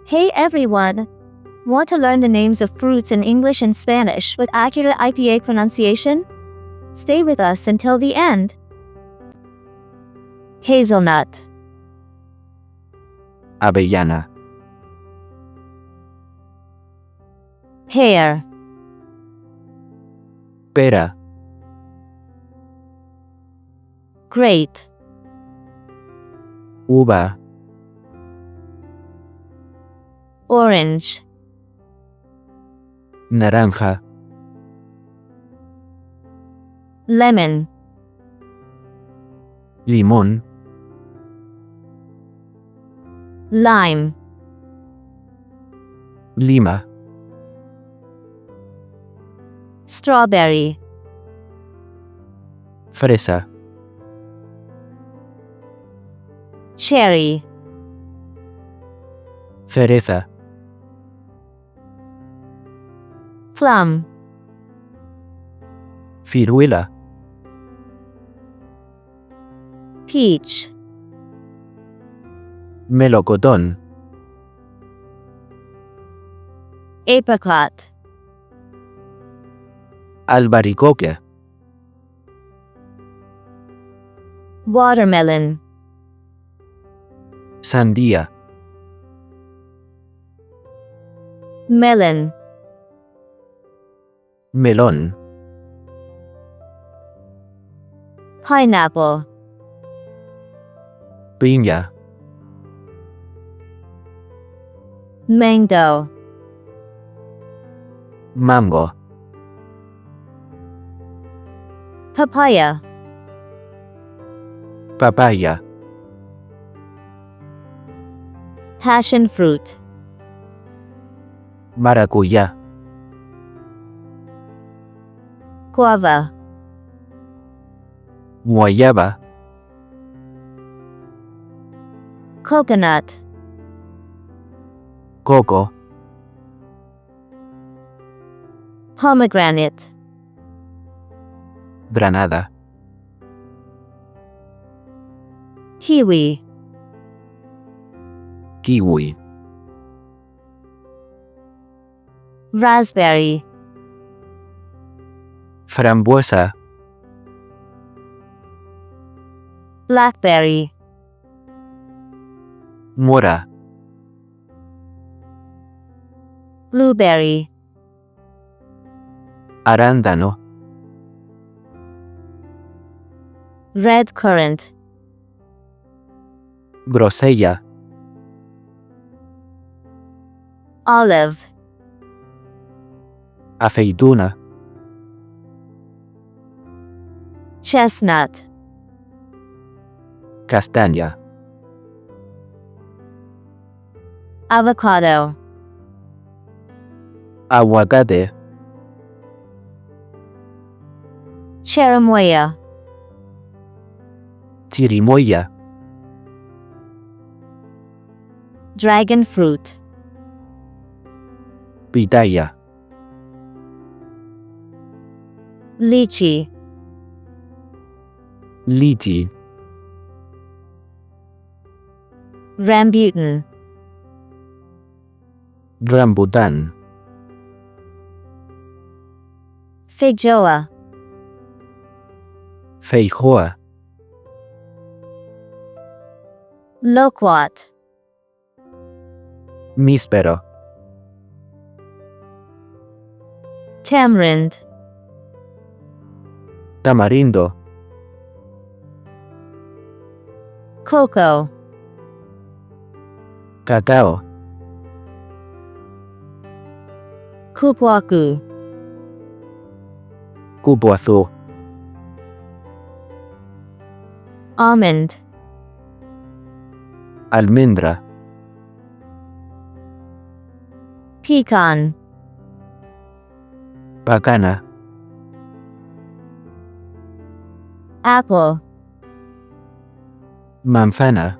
Hey everyone! Want to learn the names of fruits in English and Spanish with accurate IPA pronunciation? Stay with us until the end. Hazelnut, Avellana, pear, pera, grape, uva, orange, naranja, lemon, limón, lime, lima, strawberry, fresa, cherry, cereza, plum, ciruela, peach, melocotón, apricot, albaricoque, watermelon, sandía, melon, melón, pineapple, piña, mango, mango, papaya, papaya, passion fruit, maracuyá, guava, guayaba, coconut, coco, pomegranate, granada, kiwi, kiwi, raspberry, frambuesa, blackberry, mora, blueberry, arándano, red currant, grosella, olive, aceituna, chestnut, castaña, avocado, aguacate, cherimoya, chirimoya, dragon fruit, pitaya, lychee, lichi, rambutan, rambután, feijoa, feijoa, loquat, míspero, tamarind, tamarindo, cocoa, cacao, kupwaku, cupuazú, almond, almendra, pecan, pacana, apple, manzana,